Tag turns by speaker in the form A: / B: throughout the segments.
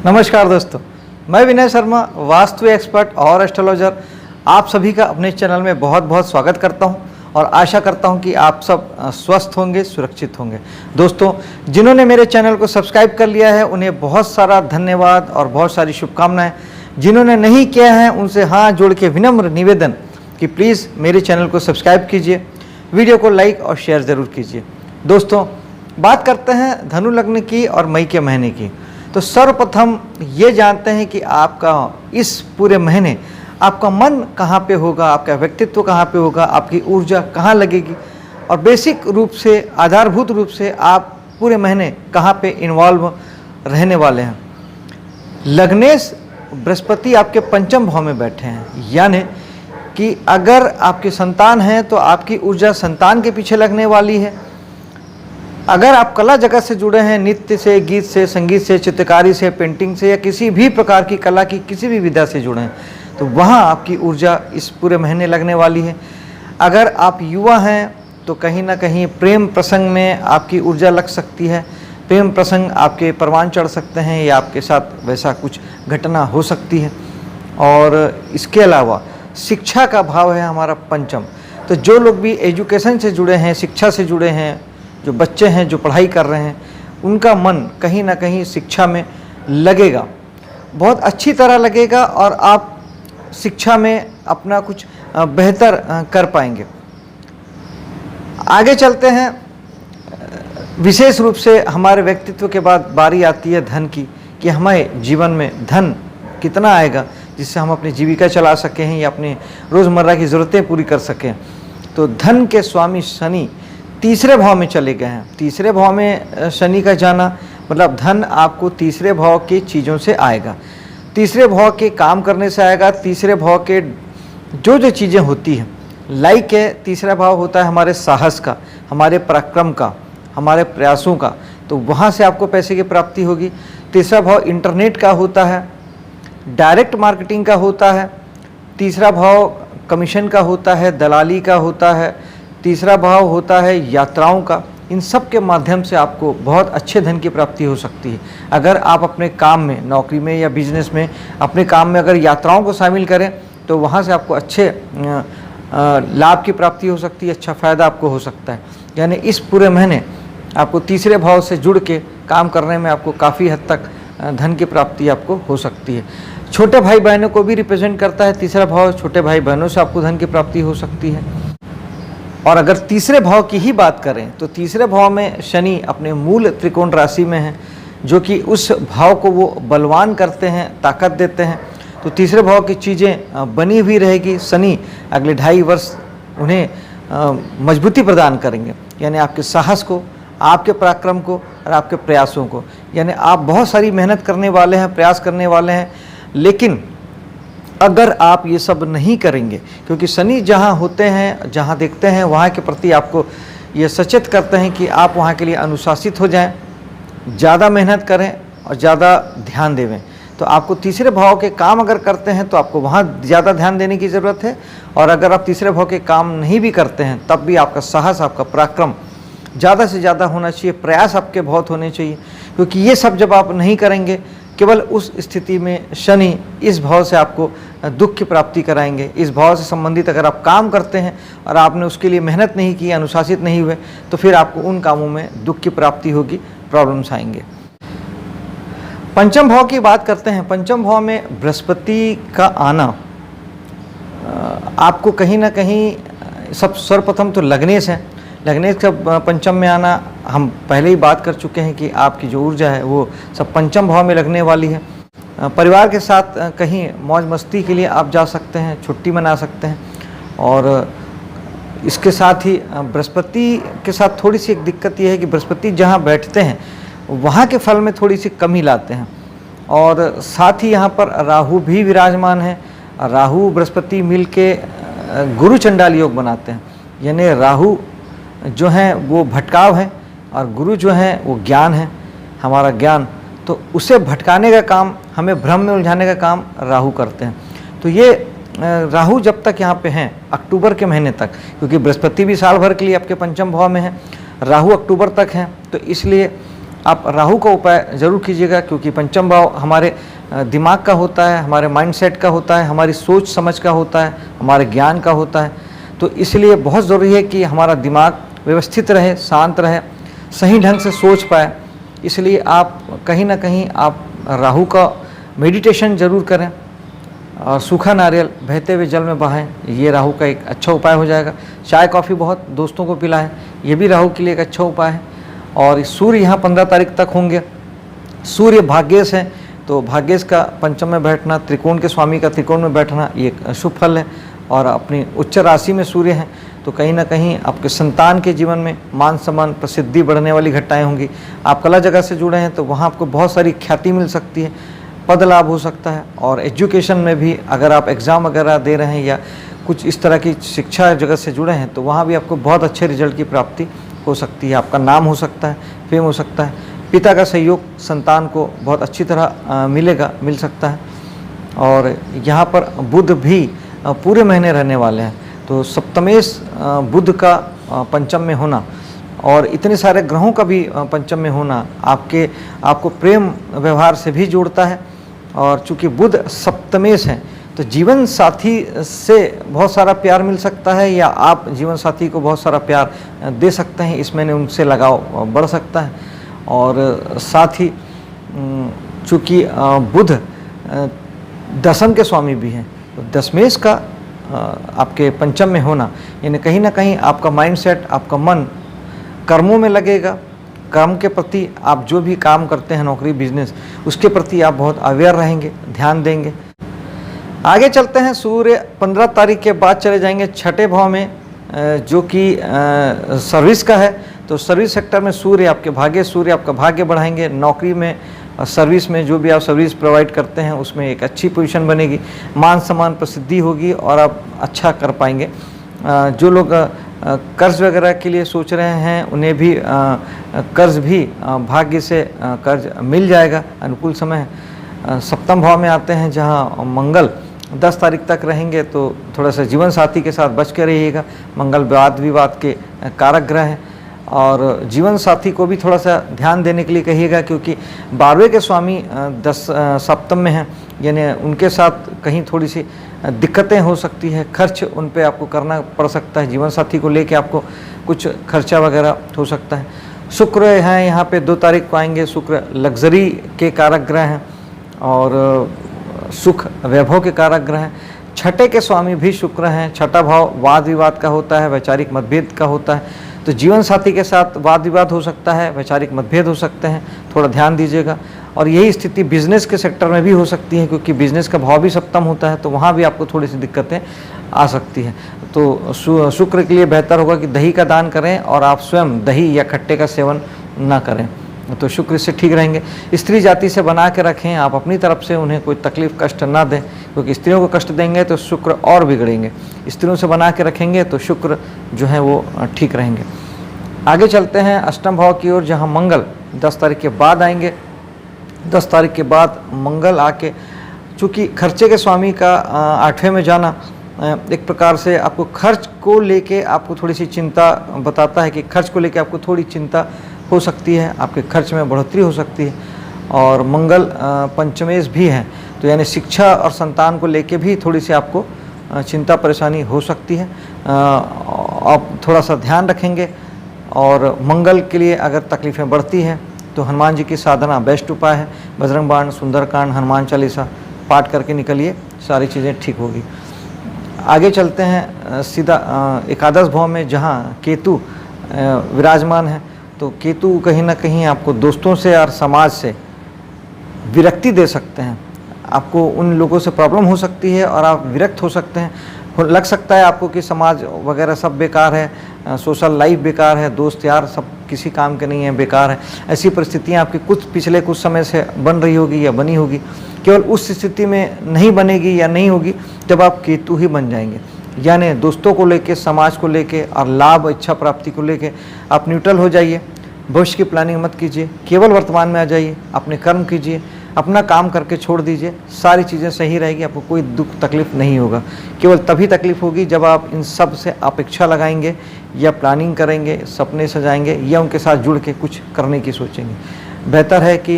A: नमस्कार दोस्तों, मैं विनय शर्मा, वास्तु एक्सपर्ट और एस्ट्रोलॉजर, आप सभी का अपने चैनल में बहुत बहुत स्वागत करता हूं और आशा करता हूं कि आप सब स्वस्थ होंगे, सुरक्षित होंगे। दोस्तों, जिन्होंने मेरे चैनल को सब्सक्राइब कर लिया है उन्हें बहुत सारा धन्यवाद और बहुत सारी शुभकामनाएं। जिन्होंने नहीं किया है उनसे हाथ जोड़ के विनम्र निवेदन कि प्लीज़ मेरे चैनल को सब्सक्राइब कीजिए, वीडियो को लाइक और शेयर ज़रूर कीजिए। दोस्तों, बात करते हैं धनु लग्न की और मई के महीने की। तो सर्वप्रथम ये जानते हैं कि आपका इस पूरे महीने आपका मन कहाँ पे होगा, आपका व्यक्तित्व कहाँ पे होगा, आपकी ऊर्जा कहाँ लगेगी और बेसिक रूप से, आधारभूत रूप से आप पूरे महीने कहाँ पे इन्वॉल्व रहने वाले हैं। लग्नेश बृहस्पति आपके पंचम भाव में बैठे हैं, यानी कि अगर आपकी संतान है तो आपकी ऊर्जा संतान के पीछे लगने वाली है। अगर आप कला जगत से जुड़े हैं, नृत्य से, गीत से, संगीत से, चित्रकारी से, पेंटिंग से या किसी भी प्रकार की कला की किसी भी विधा से जुड़े हैं तो वहाँ आपकी ऊर्जा इस पूरे महीने लगने वाली है। अगर आप युवा हैं तो कहीं ना कहीं प्रेम प्रसंग में आपकी ऊर्जा लग सकती है। प्रेम प्रसंग आपके परवान चढ़ सकते हैं या आपके साथ वैसा कुछ घटना हो सकती है। और इसके अलावा शिक्षा का भाव है हमारा पंचम, तो जो लोग भी एजुकेशन से जुड़े हैं, शिक्षा से जुड़े हैं, जो बच्चे हैं जो पढ़ाई कर रहे हैं, उनका मन कहीं ना कहीं शिक्षा में लगेगा, बहुत अच्छी तरह लगेगा और आप शिक्षा में अपना कुछ बेहतर कर पाएंगे। आगे चलते हैं। विशेष रूप से हमारे व्यक्तित्व के बाद बारी आती है धन की, कि हमें जीवन में धन कितना आएगा जिससे हम अपनी जीविका चला सकें या अपनी रोज़मर्रा की ज़रूरतें पूरी कर सकें। तो धन के स्वामी शनि तीसरे भाव में चले गए हैं। तीसरे भाव में शनि का जाना मतलब धन आपको तीसरे भाव की चीज़ों से आएगा, तीसरे भाव के काम करने से आएगा, तीसरे भाव के जो चीज़ें होती हैं। लाइक है, तीसरा भाव होता है हमारे साहस का, हमारे पराक्रम का, हमारे प्रयासों का, तो वहाँ से आपको पैसे की प्राप्ति होगी। तीसरा भाव इंटरनेट का होता है, डायरेक्ट मार्केटिंग का होता है। तीसरा भाव कमीशन का होता है, दलाली का होता है। तीसरा भाव होता है यात्राओं का। इन सब के माध्यम से आपको बहुत अच्छे धन की प्राप्ति हो सकती है। अगर आप अपने काम में, नौकरी में या बिजनेस में, अपने काम में अगर यात्राओं को शामिल करें तो वहाँ से आपको अच्छे लाभ की प्राप्ति हो सकती है, अच्छा फ़ायदा आपको हो सकता है। यानी इस पूरे महीने आपको तीसरे भाव से जुड़ के काम करने में आपको काफ़ी हद तक धन की प्राप्ति आपको हो सकती है। छोटे भाई बहनों को भी रिप्रेजेंट करता है तीसरा भाव, छोटे भाई बहनों से आपको धन की प्राप्ति हो सकती है। और अगर तीसरे भाव की ही बात करें तो तीसरे भाव में शनि अपने मूल त्रिकोण राशि में है, जो कि उस भाव को वो बलवान करते हैं, ताकत देते हैं। तो तीसरे भाव की चीज़ें बनी हुई रहेगी। शनि अगले 2.5 वर्ष उन्हें मजबूती प्रदान करेंगे, यानी आपके साहस को, आपके पराक्रम को और आपके प्रयासों को। यानी आप बहुत सारी मेहनत करने वाले हैं, प्रयास करने वाले हैं, लेकिन अगर आप ये सब नहीं करेंगे, क्योंकि शनि जहाँ होते हैं, जहाँ देखते हैं, वहाँ के प्रति आपको ये सचेत करते हैं कि आप वहाँ के लिए अनुशासित हो जाएं, ज़्यादा मेहनत करें और ज़्यादा ध्यान देवें। तो आपको तीसरे भाव के काम अगर करते हैं तो आपको वहाँ ज़्यादा ध्यान देने की ज़रूरत है। और अगर आप तीसरे भाव के काम नहीं भी करते हैं तब भी आपका साहस, आपका पराक्रम ज़्यादा से ज़्यादा होना चाहिए, प्रयास आपके बहुत होने चाहिए। क्योंकि ये सब जब आप नहीं करेंगे, केवल उस स्थिति में शनि इस भाव से आपको दुख की प्राप्ति कराएंगे। इस भाव से संबंधित अगर आप काम करते हैं और आपने उसके लिए मेहनत नहीं की, अनुशासित नहीं हुए, तो फिर आपको उन कामों में दुख की प्राप्ति होगी, प्रॉब्लम्स आएंगे। पंचम भाव की बात करते हैं। पंचम भाव में बृहस्पति का आना आपको कहीं ना कहीं सर्वप्रथम तो लग्नेश है। लग्नेश का पंचम में आना, हम पहले ही बात कर चुके हैं कि आपकी जो ऊर्जा है वो सब पंचम भाव में लगने वाली है। परिवार के साथ कहीं मौज मस्ती के लिए आप जा सकते हैं, छुट्टी मना सकते हैं। और इसके साथ ही बृहस्पति के साथ थोड़ी सी एक दिक्कत ये है कि बृहस्पति जहाँ बैठते हैं वहाँ के फल में थोड़ी सी कमी लाते हैं। और साथ ही यहाँ पर राहु भी विराजमान है। राहु बृहस्पति मिल के गुरु चंडाल योग बनाते हैं, यानी राहु जो है वो भटकाव है और गुरु जो है वो ज्ञान है, हमारा ज्ञान। तो उसे भटकाने का काम, हमें भ्रम में उलझाने का काम राहु करते हैं। तो ये राहु जब तक यहाँ पे हैं अक्टूबर के महीने तक, क्योंकि बृहस्पति भी साल भर के लिए आपके पंचम भाव में है, राहु अक्टूबर तक हैं, तो इसलिए आप राहु का उपाय जरूर कीजिएगा, क्योंकि पंचम भाव हमारे दिमाग का होता है, हमारे माइंडसेट का होता है, हमारी सोच समझ का होता है, हमारे ज्ञान का होता है। तो इसलिए बहुत ज़रूरी है कि हमारा दिमाग व्यवस्थित रहे, शांत रहे, सही ढंग से सोच पाए। इसलिए आप कहीं ना कहीं आप राहु का मेडिटेशन ज़रूर करें और सूखा नारियल बहते हुए जल में बहाएं, ये राहु का एक अच्छा उपाय हो जाएगा। चाय कॉफ़ी बहुत दोस्तों को पिलाएं, ये भी राहु के लिए एक अच्छा उपाय है। और सूर्य यहाँ 15 तारीख तक होंगे। सूर्य भाग्येश है, तो भाग्येश का पंचम में बैठना, त्रिकोण के स्वामी का त्रिकोण में बैठना, ये शुभ फल है। और अपनी उच्च राशि में सूर्य है, तो कहीं ना कहीं आपके संतान के जीवन में मान सम्मान प्रसिद्धि बढ़ने वाली घटनाएं होंगी। आप कला जगत से जुड़े हैं तो वहाँ आपको बहुत सारी ख्याति मिल सकती है, पद लाभ हो सकता है। और एजुकेशन में भी अगर आप एग्ज़ाम वगैरह दे रहे हैं या कुछ इस तरह की शिक्षा जगत से जुड़े हैं तो वहाँ भी आपको बहुत अच्छे रिजल्ट की प्राप्ति हो सकती है। आपका नाम हो सकता है, फेम हो सकता है, पिता का सहयोग संतान को बहुत अच्छी तरह मिल सकता है। और यहाँ पर बुध भी पूरे महीने रहने वाले हैं, तो सप्तमेश बुध का पंचम में होना और इतने सारे ग्रहों का भी पंचम में होना आपको प्रेम व्यवहार से भी जोड़ता है। और चूँकि बुध सप्तमेश है तो जीवन साथी से बहुत सारा प्यार मिल सकता है, या आप जीवन साथी को बहुत सारा प्यार दे सकते हैं। इस महीने उनसे लगाव बढ़ सकता है। और साथ ही चूँकि बुध दशम के स्वामी भी हैं, तो दशमेश का आपके पंचम में होना यानी कहीं ना कहीं आपका माइंडसेट, आपका मन कर्मों में लगेगा। कर्म के प्रति आप जो भी काम करते हैं, नौकरी बिजनेस, उसके प्रति आप बहुत अवेयर रहेंगे, ध्यान देंगे। आगे चलते हैं। सूर्य 15 तारीख के बाद चले जाएंगे छठे भाव में, जो कि सर्विस का है। तो सर्विस सेक्टर में सूर्य आपका भाग्य बढ़ाएंगे। नौकरी में, सर्विस में जो भी आप सर्विस प्रोवाइड करते हैं उसमें एक अच्छी पोजीशन बनेगी, मान सम्मान प्रसिद्धि होगी और आप अच्छा कर पाएंगे। जो लोग कर्ज वगैरह के लिए सोच रहे हैं उन्हें भी कर्ज भी भाग्य से कर्ज मिल जाएगा। अनुकूल समय है। सप्तम भाव में आते हैं जहां मंगल 10 तारीख तक रहेंगे, तो थोड़ा सा जीवन साथी के साथ बच के रहिएगा। मंगल वाद विवाद के कारक ग्रह हैं और जीवन साथी को भी थोड़ा सा ध्यान देने के लिए कहिएगा, क्योंकि 12वें के स्वामी 10 सप्तम में हैं, यानी उनके साथ कहीं थोड़ी सी दिक्कतें हो सकती है। खर्च उन पे आपको करना पड़ सकता है। जीवन साथी को लेके आपको कुछ खर्चा वगैरह हो सकता है। शुक्र हैं यहाँ पे 2 तारीख को आएंगे। शुक्र लग्जरी के कारक ग्रह हैं और सुख वैभव के कारक ग्रह हैं। छठे के स्वामी भी शुक्र हैं। छठा भाव वाद विवाद का होता है, वैचारिक मतभेद का होता है, तो जीवन साथी के साथ वाद विवाद हो सकता है, वैचारिक मतभेद हो सकते हैं, थोड़ा ध्यान दीजिएगा। और यही स्थिति बिजनेस के सेक्टर में भी हो सकती है, क्योंकि बिजनेस का भाव भी सप्तम होता है, तो वहाँ भी आपको थोड़ी सी दिक्कतें आ सकती हैं। तो शुक्र के लिए बेहतर होगा कि दही का दान करें और आप स्वयं दही या खट्टे का सेवन ना करें, तो शुक्र से ठीक रहेंगे। स्त्री जाति से बना के रखें, आप अपनी तरफ से उन्हें कोई तकलीफ कष्ट ना दें, क्योंकि स्त्रियों को कष्ट देंगे तो शुक्र और बिगड़ेंगे। स्त्रियों से बना के रखेंगे तो शुक्र जो है वो ठीक रहेंगे। आगे चलते हैं अष्टम भाव की ओर, जहां मंगल 10 तारीख के बाद आएंगे। 10 तारीख के बाद मंगल आके, चूँकि खर्चे के स्वामी का 8वें में जाना एक प्रकार से आपको खर्च को लेके आपको थोड़ी सी चिंता बताता है कि खर्च को लेके आपको थोड़ी चिंता हो सकती है, आपके खर्च में बढ़ोतरी हो सकती है। और मंगल पंचमेश भी हैं, तो यानी शिक्षा और संतान को लेके भी थोड़ी सी आपको चिंता परेशानी हो सकती है। आप थोड़ा सा ध्यान रखेंगे। और मंगल के लिए अगर तकलीफ़ें बढ़ती हैं तो हनुमान जी की साधना बेस्ट उपाय है। बजरंग बाण, सुंदरकांड, हनुमान चालीसा पाठ करके निकलिए, सारी चीज़ें ठीक होगी। आगे चलते हैं सीधा एकादश भाव में, जहाँ केतु विराजमान है। तो केतु कहीं ना कहीं आपको दोस्तों से और समाज से विरक्ति दे सकते हैं। आपको उन लोगों से प्रॉब्लम हो सकती है और आप विरक्त हो सकते हैं। लग सकता है आपको कि समाज वगैरह सब बेकार है, सोशल लाइफ बेकार है, दोस्त यार सब किसी काम के नहीं है, बेकार है। ऐसी परिस्थितियाँ आपकी पिछले कुछ समय से बन रही होगी या बनी होगी। केवल उस स्थिति में नहीं बनेगी या नहीं होगी जब आप केतु ही बन जाएंगे, यानी दोस्तों को लेके, समाज को लेके और लाभ इच्छा प्राप्ति को लेके आप न्यूट्रल हो जाइए। भविष्य की प्लानिंग मत कीजिए, केवल वर्तमान में आ जाइए, अपने कर्म कीजिए, अपना काम करके छोड़ दीजिए, सारी चीज़ें सही रहेगी, आपको कोई दुख तकलीफ नहीं होगा। केवल तभी तकलीफ होगी जब आप इन सब से अपेक्षा लगाएंगे या प्लानिंग करेंगे, सपने सजाएंगे या उनके साथ जुड़ के कुछ करने की सोचेंगे। बेहतर है कि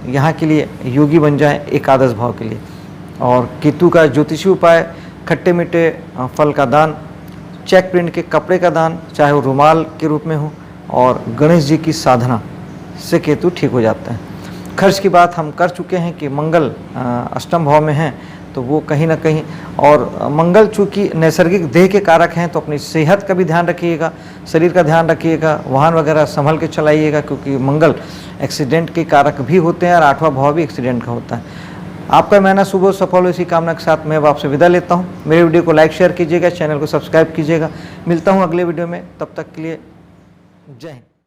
A: यहाँ के लिए योगी बन जाएं एकादश भाव के लिए। और केतु का ज्योतिषी उपाय, खट्टे मीठे फल का दान, चेक प्रिंट के कपड़े का दान, चाहे वो रुमाल के रूप में हो, और गणेश जी की साधना से केतु ठीक हो जाता है। खर्च की बात हम कर चुके हैं कि मंगल अष्टम भाव में हैं, तो वो कहीं ना कहीं, और मंगल चूँकि नैसर्गिक देह के कारक हैं, तो अपनी सेहत का भी ध्यान रखिएगा, शरीर का ध्यान रखिएगा, वाहन वगैरह संभल के चलाइएगा, क्योंकि मंगल एक्सीडेंट के कारक भी होते हैं और 8वां भाव भी एक्सीडेंट का होता है। आपका महीना शुभ हो, सफल हो, इसी कामना के साथ मैं अब आपसे विदा लेता हूँ। मेरे वीडियो को लाइक शेयर कीजिएगा, चैनल को सब्सक्राइब कीजिएगा। मिलता हूँ अगले वीडियो में, तब तक के लिए जय हिंद।